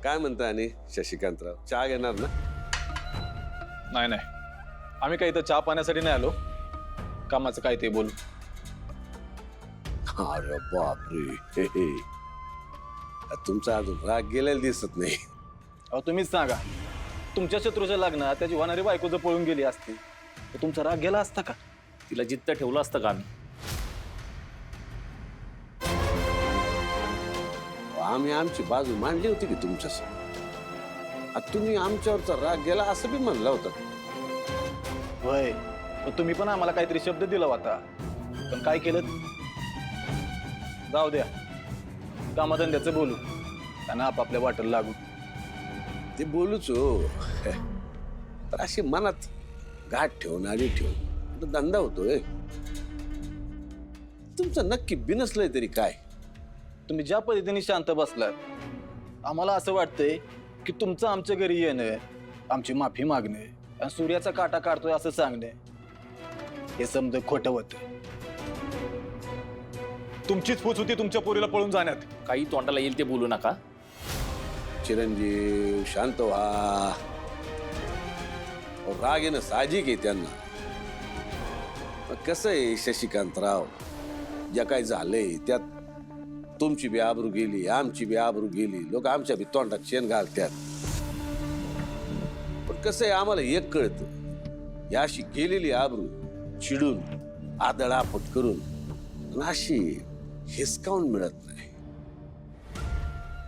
काय म्हणता आणि शशिकांतराव चहा घेणार ना? नाही नाही, आम्ही काही इथं चहा पाण्यासाठी नाही आलो, कामाचं काय ते बोलू. अरे बापरे, हे, हे. तुमचा अजून राग गेलेला दिसत नाही. अहो तुम्हीच सांगा, तुमच्या शत्रूच्या लग्नात त्याची होणारी बायको जर पळून गेली असती तर तुमचा राग गेला असता का? तिला जिद्द ठेवलं असतं का आम्ही? आम्ही आमची बाजू मांडली होती की तुमच्यासमोर. आता तुम्ही आमच्यावरचा राग गेला असं बी म्हणलं होतं. होय, पण तुम्ही पण आम्हाला काहीतरी शब्द दिला होता, पण काय केलं? जाऊ द्या, कामाधंद्याचं बोलू, त्यांना आपापल्या वाटेला लागू. ते बोलूच हो, तर अशी मनात गाठ ठेवून आणि ठेवून धंदा होतोय. तुमचं नक्की बिनसलंय तरी काय? तुम्ही ज्या पद्धतीने शांत बसलात, आम्हाला असं वाटतंय की तुमचं आमच्या घरी येणं, आमची माफी मागणे आणि सूर्याचा काटा काढतोय असं सांगणे हे समज खोटं होतं. तुमचीच फूस होती तुमच्या पोरीला पळून जाण्यात. काही तोंडाला येईल ते बोलू नका. चिरंजीव शांत व्हा. राग येणं साहजिक आहे त्यांना. कसं आहे शशिकांतराव, ज्या काय झालंय त्यात तुमची बी आबरू गेली, आमची बी आबरू गेली, लोक आमच्या बी तोंडात शेण घालतात. पण कसं आहे, आम्हाला एक कळतं, या अशी गेलेली आबरू चिडून आदळापट करून अशी हिसकावून मिळत नाही.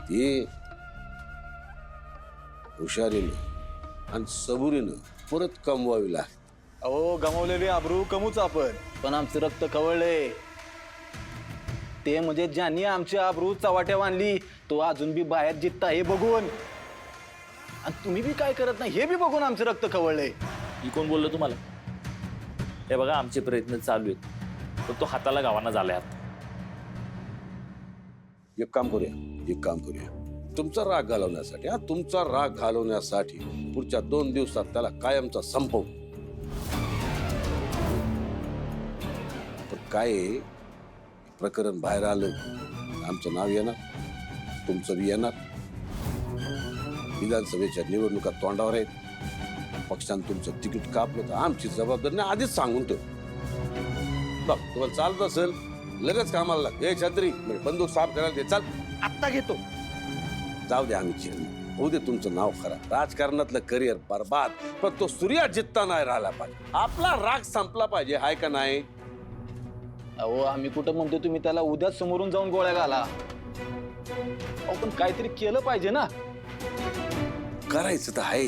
ते हुशारीनं आणि सबुरीनं परत कमवावी लागते. अहो, गमावलेली आबरू कमूच आपण, पण आमचं रक्त खवळलंय. ते म्हणजे ज्यांनी आमची आबरू चवाट्या बांधली तो अजून बी बाहेर जित्ता हे बघून, आणि तुम्ही बी काय करत नाही हे बी बघून आमचं रक्त खवळलंय. ही कोण बोललं तुम्हाला? हे बघा, आमचे प्रयत्न चालू आहेत, पण तो हाताला गावांना झालाय. एक काम करूया, तुमचा राग घालवण्यासाठी, तुमचा राग घालवण्यासाठी पुढच्या 2 दिवसात त्याला कायमचा संपव. पण काय प्रकरण बाहेर आलं, आमचं नाव येणार, तुमचं बी येणार. विधानसभेच्या निवडणुका तोंडावर आहेत. पक्षानं तुमचं तिकीट कापलं तर आमची जबाबदारी नाही, आधीच सांगून ठेव. बघ, तुम्हाला चालत असेल लगेच कामाला लाग. हे छत्री बंदूक साफ करायला दे, चाल आत्ता घेतो. जाऊ दे, आम्ही चिरले होऊ दे, तुमचं नाव खराब, राजकारणातलं करिअर बरबाद, पण तो सूर्या जित्ता नाही राहिला पाहिजे, आपला राग संपला पाहिजे. हाय का नाही? अहो, आम्ही कुठं म्हणतो तुम्ही त्याला उद्याच समोरून जाऊन गोळ्या घाला. अहो, पण काहीतरी केलं पाहिजे ना. करायचं तर आहे,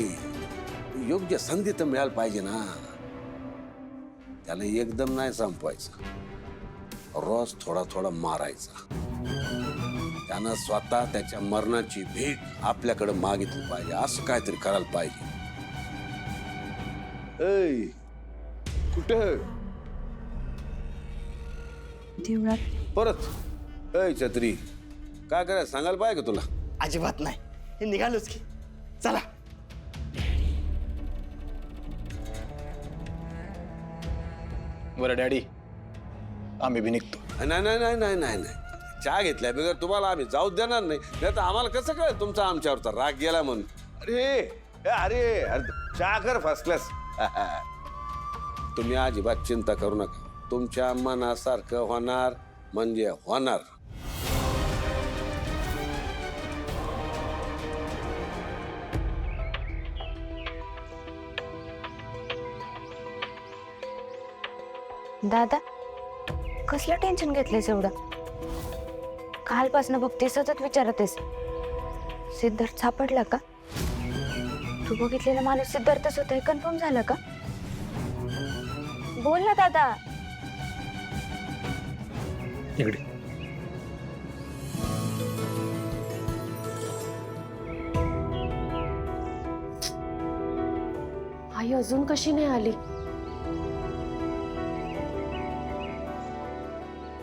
योग्य संधी तर मिळायला पाहिजे ना. त्याला एकदम नाही संपवायचं, रोज थोडा थोडा मारायचा. त्यानं स्वतः त्याच्या मरणाची भीक आपल्याकडे मागितली पाहिजे, असं काहीतरी करायला पाहिजे. ऐ कुठं देवळात परत? ऐ छत्री, काय करायचं सांगायला पाहिजे का तुला? अजिबात नाही, हे निघालोच की. चला. बरं डॅडी, आम्ही बी निघतो. नाही नाही नाही नाही नाही नाही, चहा घेतल्या बिगर तुम्हाला आम्ही जाऊ देणार नाही. नाही तर आम्हाला कसं कळेल तुमचा आमच्यावरचा राग गेला म्हणून? अरे अरे अरे, चहा कर फर्स्ट क्लास. तुम्ही अजिबात चिंता करू नका, तुमच्या मनासारखं होणार म्हणजे होणार. दादा, कसलं टेन्शन घेतलंयस एवढं? कालपासून बघते सतत विचारतेस, सिद्धार्थ सापडला का? तू बघितलेला माणूस सिद्धार्थच होता हे कन्फर्म झालं का? बोल ना दादा. इकडे आई अजून कशी नाही आली?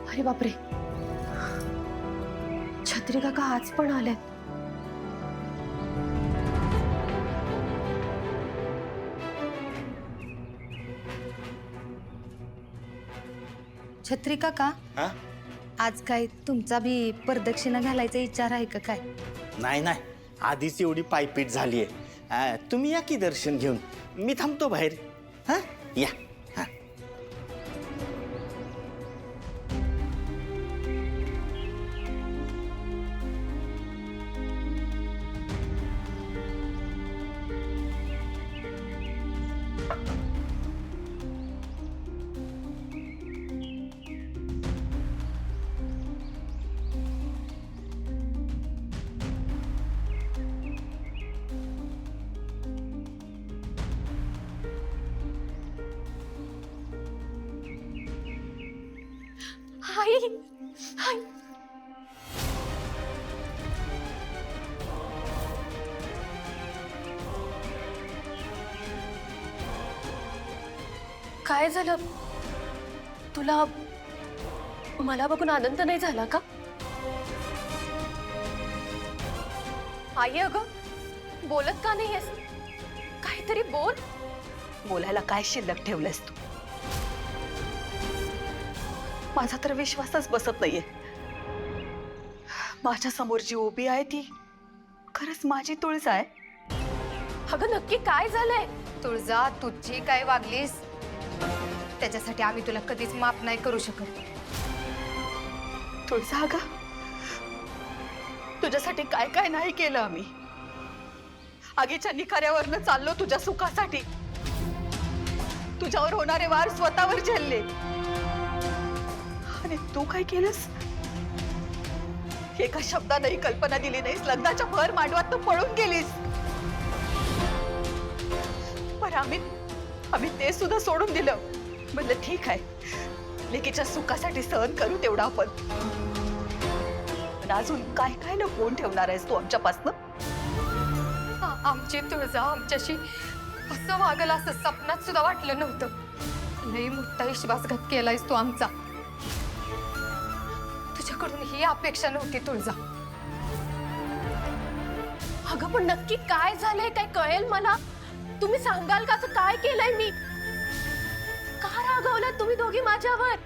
अरे बापरे, छत्री काका आज पण आले. छत्री काका, आज काय तुमचा बी प्रदक्षिणा घालायचा विचार आहे का काय? नाही नाही, आधीच एवढी पायपीट झाली आहे. तुम्ही या की दर्शन घेऊन, मी थांबतो बाहेर. हा या. हा. आई आई काय झालं तुला? मला बघून आनंद नाही झाला का? आई अगं बोलत का नाहीयेस? काहीतरी बोल. बोलायला काय शिल्लक ठेवलंस तू? माझा तर विश्वासच बसत नाहीये. माझ्या समोर जी उभी आहे ती खरंच माझी तुळस आहे. अगं नक्की काय झालंय? तुळजा, तुझी काय वागलीस त्याच्यासाठी आम्ही तुला कधीच माफ नाही करू शकत. तुळसा अगं, तुझ्यासाठी काय काय नाही केलं आम्ही. आगीच्या निखाऱ्यावरनं चाललो तुझ्या सुखासाठी. तुझ्यावर होणारे वार स्वतःवर झेलले. आणि तू काय केलंस? एका शब्दानंही कल्पना दिली नाहीस. लग्नाच्या भर मांडवात तू पळून गेलीस. पण आम्ही ते सुद्धा सोडून दिलं. म्हणलं ठीक आहे, लेकीच्या सुखासाठी सहन करू तेवढा आपण. पण अजून काय काय लपवून ठेवणार आहेस तू आमच्यापासनं? आमची तुळजा आमच्याशी असं वागल असं स्वप्नात सुद्धा वाटलं नव्हतं. लई मोठा विश्वासघात केलायस तू आमचा. तुझ्याकडून ही अपेक्षा नव्हती तुळजा. अगं पण नक्की काय झालंय? काय कळेल मला? तुम्ही सांगाल का? असं काय केलंय मी? का रागवलात तुम्ही दोघी माझ्यावर?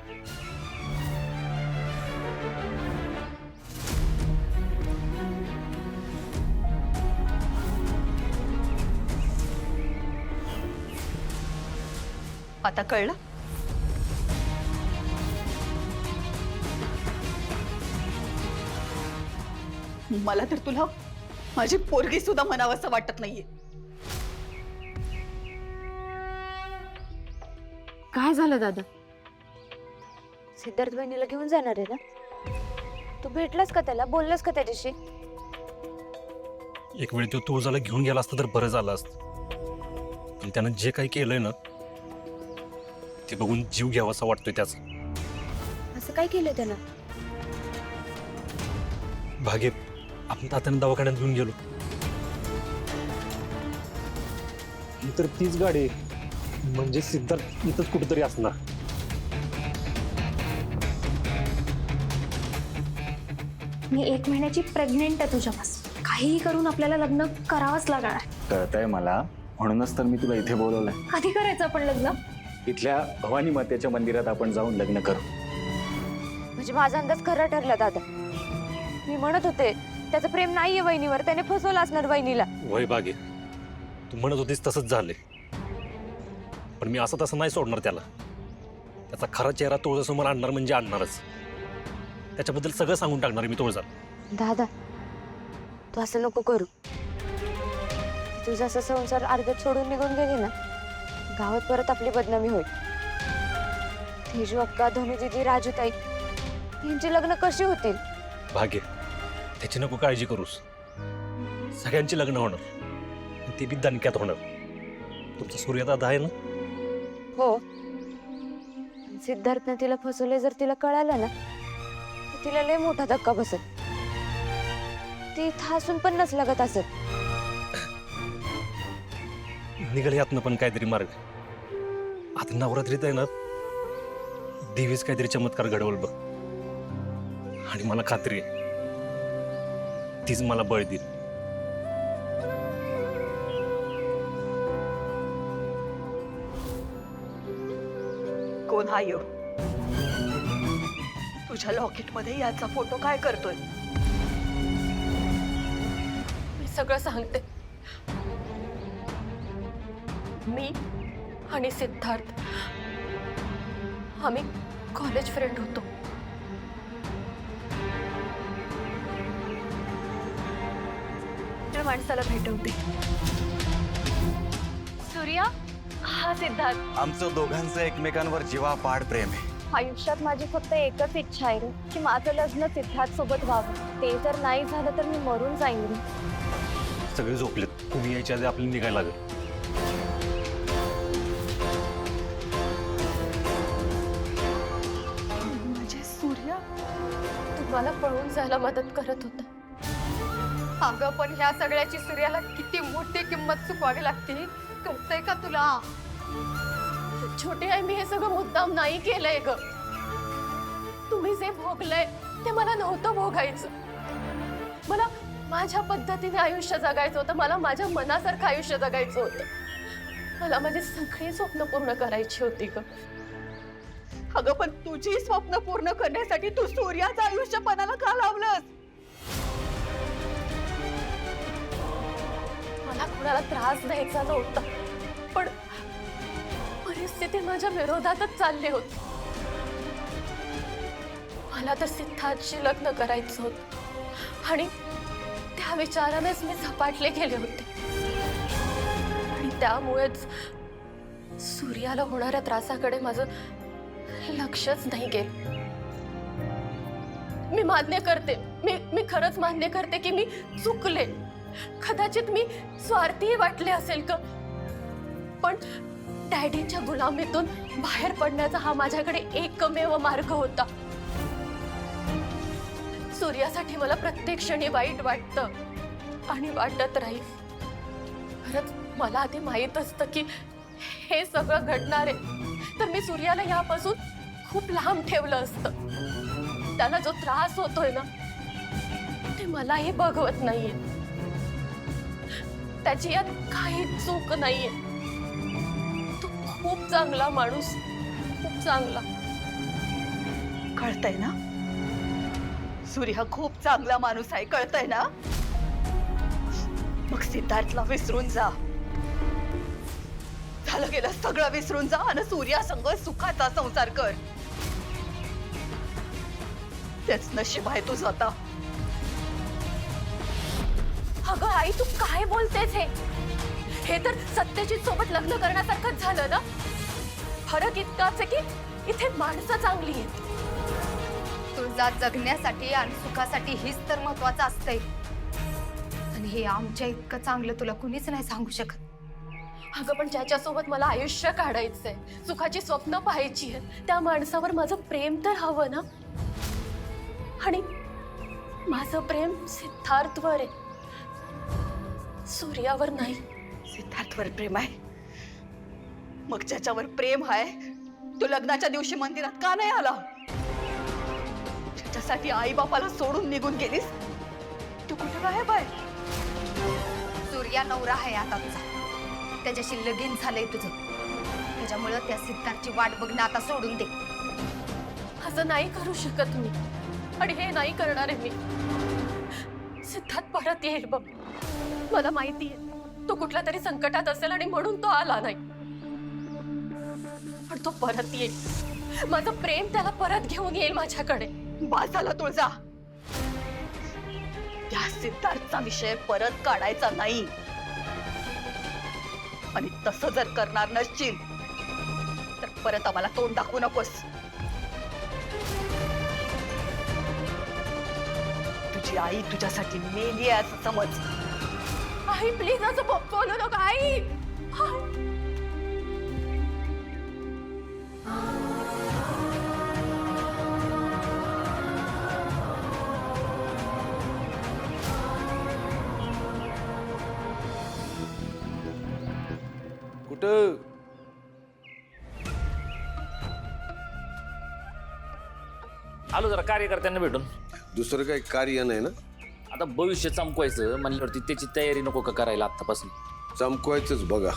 आता कळलं? मला तर तुला माझी पोरगी सुद्धा म्हणावंसं वाटत नाहीये. काय झालं दादा? सिद्धार्थ बहिणीला घेऊन जाणार आहे ना? तू भेटलास का त्याला? बोललास का त्याच्याशी? एक वेळ तो तुळजाला घेऊन गेला असता तर बरं झालं असतं. पण त्यानं जे काही केलंय ना ते बघून जीव घ्यावासा वाटतोय त्याचा. असं काय केलं त्यानं? भागे आपण तात्यानं दवाखान्यात घेऊन गेलो तर तीच गाडी म्हणजे सिद्धार्थ इथंच कुठेतरी असणार. मी 1 महिन्याची प्रेग्नेंट आहे तुझ्यापासून. काहीही करून आपल्याला लग्न करावंच लागणार. कळतंय मला, म्हणूनच तर मी तुला इथे बोलवलंय. कधी करायचं आपण लग्न? इथल्या भवानी मातेच्या मंदिरात आपण जाऊन लग्न करू. म्हणजे माझा अंदाज खरा ठरला दादा. मी म्हणत होते त्याचं प्रेम नाहीये वहिनीवर. त्याने फसवलं असणार वहिनीला. वय भागे, तू म्हणत होतीस तसंच झालंय. पण मी असं तसं नाही सोडणार त्याला. त्याचा खरा चेहरा तुळजासमोर आणणार म्हणजे आणणारच. त्याच्याबद्दल सगळं सांगून टाकणार आहे मी तुळजा. दादा तू असं नको करू. तुझा असं संसार अर्ध्यात सोडून निघून गेली ना, गावात परत आपली बदनामी होईल. तेजू अक्का, धनु दीदी, राजूताई यांची लग्न कशी होतील? भाग्य, त्याची नको काळजी करूस. सगळ्यांची लग्न होणार, आणि ते बी दणक्यात होणार. तुमचा सूर्यदादा आहे ना? हो. सिद्धार्थने तिला फसवले जर तिला कळालं ना तर तिला लय मोठा धक्का बसत. ती इथं हसून पण नसलागत असत. निघाल यातनं पण काहीतरी मार्ग. आता नवरात्रीत आहे ना, देवीच काहीतरी चमत्कार घडवल बघ. आणि मला खात्री आहे तीच मला बळ देईल. कोण हा यो? तुझ्या लॉकेटमध्ये याचा फोटो काय करतोय? मी सगळं सांगते. मी आणि सिद्धार्थ आम्ही कॉलेज फ्रेंड होतो. त्या माणसाला भेटवते. सूर्या, हा सिद्धार्थ. आमचं दोघांचं एकमेकांवर जीवापाड प्रेम आहे. आयुष्यात माझी फक्त एकच इच्छा आहे रे, की माझं लग्न सिद्धार्थ सोबत व्हावं. ते जर नाही झालं तर मी मरून जाईन रे. सगळे झोपलेत, तुम्ही यायच्या आधी आपल्याला निघायला लागेल. म्हणजे सूर्या तुम्हाला पळून जायला मदत करत होता. अगं पण ह्या सगळ्याची सूर्याला किती मोठी किंमत चुकवावी लागते, कळतंय का तुला? छोटे आहे, मी हे सगळं मुद्दाम नाही केलंय ग. तुम्ही जे भोगलंय ते मला नव्हतं भोगायचं. मला माझ्या पद्धतीने आयुष्य जगायचं होतं. मला माझ्या मनासारखं आयुष्य जगायचं होतं. मला माझी सगळी स्वप्न पूर्ण करायची होती ग. अगं पण तुझी स्वप्न पूर्ण करण्यासाठी तू सूर्याचं आयुष्य पणाला का लावलंस? मला कुणाला त्रास द्यायचा नव्हता, पण परिस्थिती माझ्या विरोधातच चालली होती. मला तर सिद्धार्थशी लग्न करायचं होतं आणि त्या विचारानेच मी झपाटले गेले होते. आणि त्यामुळेच सूर्याला होणाऱ्या त्रासाकडे माझं लक्षच नाही गेलं. मी मान्य करते, मी खरंच मान्य करते की मी चुकले. कदाचित मी स्वार्थी वाटले असेल का, पण डॅडीच्या गुलामीतून बाहेर पडण्याचा हा माझ्याकडे एकमेव मार्ग होता. सूर्यासाठी मला प्रत्येक क्षणी वाईट वाटतं आणि वाटत राहील. खरंच मला आधी माहित असतं की हे सगळं घडणार आहे तर मी सूर्याला यापासून खूप लांब ठेवलं असतं. त्याला जो त्रास होतोय ना ते मलाही बघवत नाहीये. त्याची यात काही चूक नाहीये. तो खूप चांगला माणूस, खूप चांगला. कळतंय ना? सूर्य खूप चांगला माणूस आहे, कळतंय ना? मग सिद्धार्थला विसरून जा. झालं गेलं सगळं विसरून जा आणि सूर्यासंग सुखाचा संसार कर. तेच नशीब आहे तुझं आता. अगं आई, तू काय बोलतेस? हे तर सत्यजित सोबत लग्न करण्यासारखंच झालं ना. फरक इतकाच आहे की इथे माणसं चांगली आहेत. तुझा जगण्यासाठी आणि सुखासाठी हीच तर महत्वाचं असतंय. आणि हे आमच्या इतकं चांगलं तुला कुणीच नाही सांगू शकत. अगं पण ज्याच्यासोबत मला आयुष्य काढायचंय, सुखाची स्वप्न पाहायची आहेत, त्या माणसावर माझं प्रेम तर हवं ना. आणि माझं प्रेम सिद्धार्थवर आहे, सूर्यावर नाही. सिद्धार्थवर प्रेम आहे? मग ज्याच्यावर प्रेम आहे तो लग्नाच्या दिवशी मंदिरात का नाही आला? ज्याच्यासाठी आई बापाला सोडून निघून गेलीस तू कुठे गायब आहे? सूर्या नवरा आहे आता तुझा. त्याच्याशी लगीन झालंय तुझं. त्याच्यामुळं त्या सिद्धार्थची वाट बघणं आता सोडून दे. असं नाही करू शकत मी, आणि हे नाही करणार आहे मी. सिद्धार्थ परत येईल बघ. मला माहिती आहे तो कुठल्या तरी संकटात असेल आणि म्हणून तो आला नाही, पण तो परत येईल. माझं प्रेम त्याला परत घेऊन येईल माझ्याकडे. बास झाला तुळजा. त्या सिद्धार्थचा विषय परत काढायचा नाही. आणि तसं जर करणार नसशील तर परत आम्हाला तोंड दाखवू नकोस. तुझी आई तुझ्यासाठी मेली आहे असं समज. आई प्लीज असं बोलू नका आई. कुठं? आलो जरा कार्यकर्त्यांना भेटून. दुसरं काही कार्य नाही ना? आता भविष्य चमकवायचं म्हणल्यावरती त्याची तयारी नको का करायला आत्तापासून? चमकवायचंच बघा.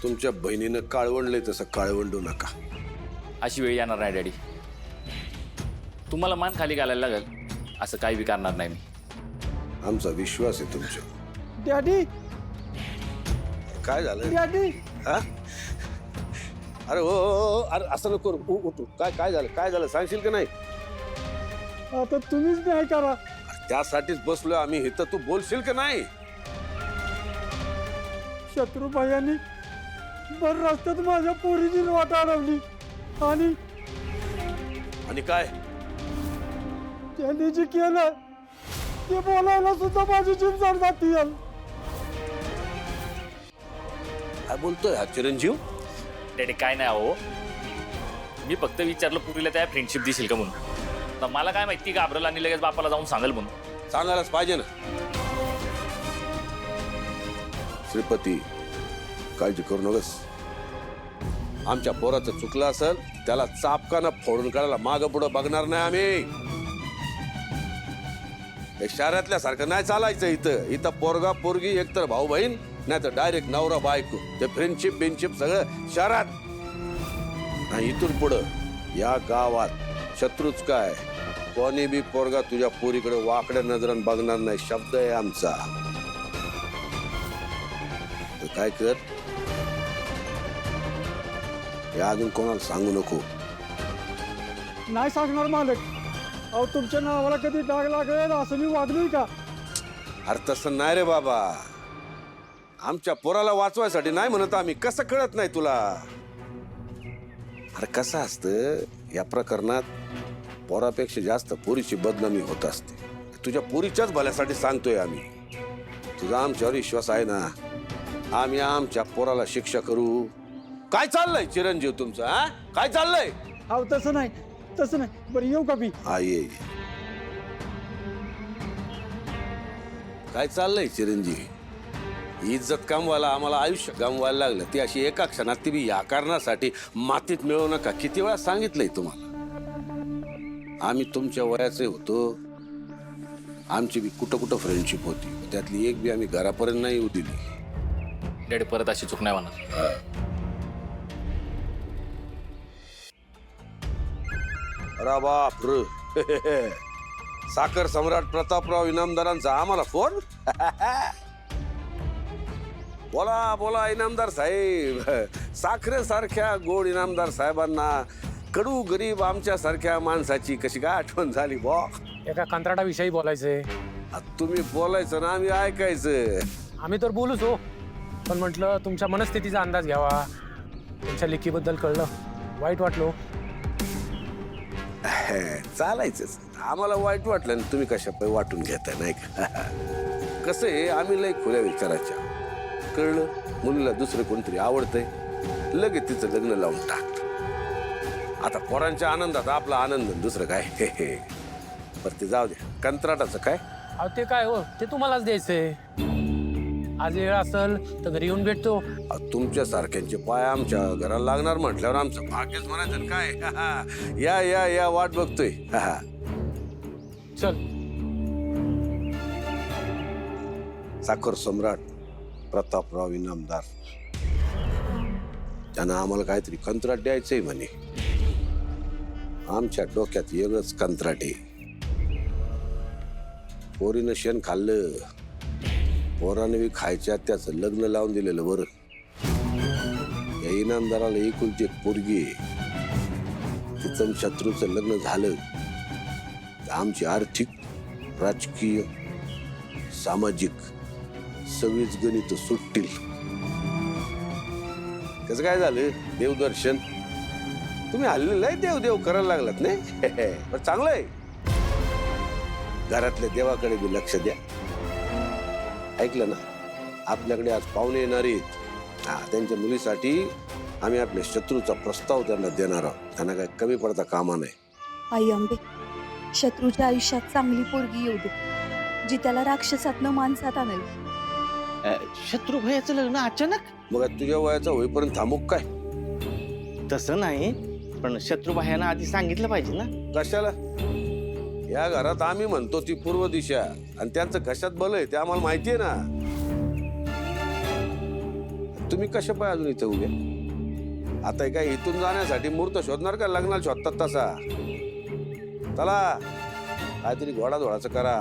तुमच्या बहिणीनं काळवंडलंय तसं काळवंडू नका. अशी वेळ येणार नाही डॅडी. तुम्हाला मान खाली घालायला लागेल असं काही बी करणार नाही मी. आमचा विश्वास आहे तुमच्या. डॅडी काय झालं डॅडी हा? अरे हो अरे असं नको करू. उठू. काय झालं काय झालं सांगशील का नाही? आता तुम्हीच नाही करा. त्यासाठीच बसलोय आम्ही इथं. तू बोलशील का नाही? शत्रुभायांनी भर रस्त्यात माझ्या पोरीची वाट अडवली आणि आणि काय त्यांनी जे केलं ते बोलायला सुद्धा माझी जीभ जड जाती. काय बोलतोय हा चिरंजीव? डॅडी काय नाही हो, मी फक्त विचारलं पुरीला त्या फ्रेंडशिप दिसेल का म्हणून. तर मला काय माहिती घाबरल आणि लगेच बापाला जाऊन सांगेल म्हणून. सांगायलाच पाहिजे ना. श्रीपती काळजी करू नकोस. आमच्या पोराचं चुकलं असेल त्याला चापकानं फोडून काढायला मागं पुढं बघणार नाही आम्ही. हे शहरातल्या सारखं नाही चालायचं. इथं पोरगा पोरगी एकतर भाऊ बहीण नाही तर डायरेक्ट नवरा बायको. ते फ्रेंडशिप बेनशिप सगळं शहरात. आणि इथून पुढं या गावात शत्रूच काय कोणी बी पोरगा तुझ्या पोरीकडे वाकड्या नजरान बघणार नाही. शब्द आहे आमचा. तर काय कर, हे अजून कोणाला सांगू नको. नाही सांगणार मालक. अहो तुमच्या नावाला कधी डाग लागेल असं मी वागलोय का? अरे तसं नाही रे बाबा. आमच्या पोराला वाचवायसाठी नाही म्हणत आम्ही. कसं कळत नाही तुला? अरे कसं असतं या प्रकरणात पोरापेक्षा जास्त पोरीची बदनामी होत असते. तुझ्या पोरीच्याच भल्यासाठी सांगतोय आम्ही. तुझा आमच्यावर विश्वास आहे ना? आम्ही आमच्या पोराला शिक्षा करू. काय चाललंय चिरंजीव तुमचं? हा काय चाललंय? अहो तसं नाही तसं नाही. बरं येऊ का मी? हा ये. काय चाललंय चिरंजीव? इज्जत कमवायला आम्हाला आयुष्य गमवायला लागलं. ती अशी एका क्षणात ती बी या कारणासाठी मातीत मिळवू नका. किती वेळा सांगितलंय तुम्हाला? आम्ही तुमच्या वयाचे होतो. आमची बी कुठं कुठं फ्रेंडशिप होती. त्यातली एक बी आम्ही घरापर्यंत नाही येऊ दिली. डॅडी परत अशी चूक नाही होणार. अरे बाप रे. साखर सम्राट प्रतापराव इनामदारांचा आम्हाला फोन. बोला बोला इनामदार साहेब. साखरेसारख्या गोड इनामदार साहेबांना कडू गरीब आमच्या सारख्या माणसाची कशी काय आठवण झाली बॉ? एका कंत्राटाविषयी बोलायचंय. तुम्ही बोलायचं ना आम्ही ऐकायचं. आम्ही तर बोलूच हो, पण म्हटलं तुमच्या मनस्थितीचा अंदाज घ्यावा. तुमच्या लेकीबद्दल कळलं, वाईट वाटलो. चालायचंच. आम्हाला वाईट वाटलं आणि तुम्ही कशा पाय वाटून घेताय नाही का? कसं आहे आम्ही लय खुल्या विचाराच्या. कळलं मुलीला दुसरं कोणतरी आवडतंय लगेच तिचं लग्न लावून टाकत. आता पोरांच्या आनंदात आपला आनंद दुसरं काय. बरं ते जाऊ द्या. कंत्राटाचं काय? अहो ते काय हो, ते तुम्हालाच द्यायचंय. आज वेळ असेल तर घरी येऊन भेटतो. तुमच्या सारख्यांचे पाय आमच्या घराला लागणार म्हटल्यावर आमचं भाग्यच म्हणायचं काय. या या या वाट बघतोय. चल. साखर सम्राट प्रतापराव इनामदार त्यांना आम्हाला काहीतरी कंत्राट द्यायचंय म्हणे. आमच्या डोक्यात वेगळंच कंत्राट आहे. पोरीनं शेण खाल्लं, पोराने बी खायच्या त्याचं लग्न लावून दिलेलं बरं. या इनामदाराला एकुलती एक पोरगी आहे. तिचं शत्रूचं लग्न झालं तर आमची आर्थिक राजकीय सामाजिक सगळीच गणित सुटतील. कसं काय झालं देवदर्शन? तुम्ही हल्लेलं आहे देव देव करायला लागलात नाही. पण चांगलं आहे. घरातल्या देवाकडे बी लक्ष द्या. ऐकलं ना? आपल्याकडे आज पाहुणे येणार आहेत. त्यांच्या मुलीसाठी आम्ही आपल्या शत्रूचा प्रस्ताव त्यांना देणार आहोत. त्यांना काय कमी पडता कामा नाही. आई अंबे, शत्रूच्या आयुष्यात चांगली पोरगी येऊ दे, जी त्याला राक्षसातनं माणसात आणेल. शत्रुभयाचं लग्न अचानक? मग तुझ्या वयाचा होईपर्यंत थांबूक काय? तसं नाही, पण शत्रुभायानं आधी सांगितलं पाहिजे ना. कशाला? या घरात आम्ही म्हणतो ती पूर्व दिशा आणि त्यांचं कशात बल आहे ते आम्हाला माहितीये ना. तुम्ही कशा पाय अजून इथे उभे? आता काय इथून जाण्यासाठी मुहूर्त शोधणार का लग्नाला शोधतात तसा? चला काहीतरी घोडाधोडाचं करा.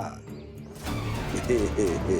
हे हे हे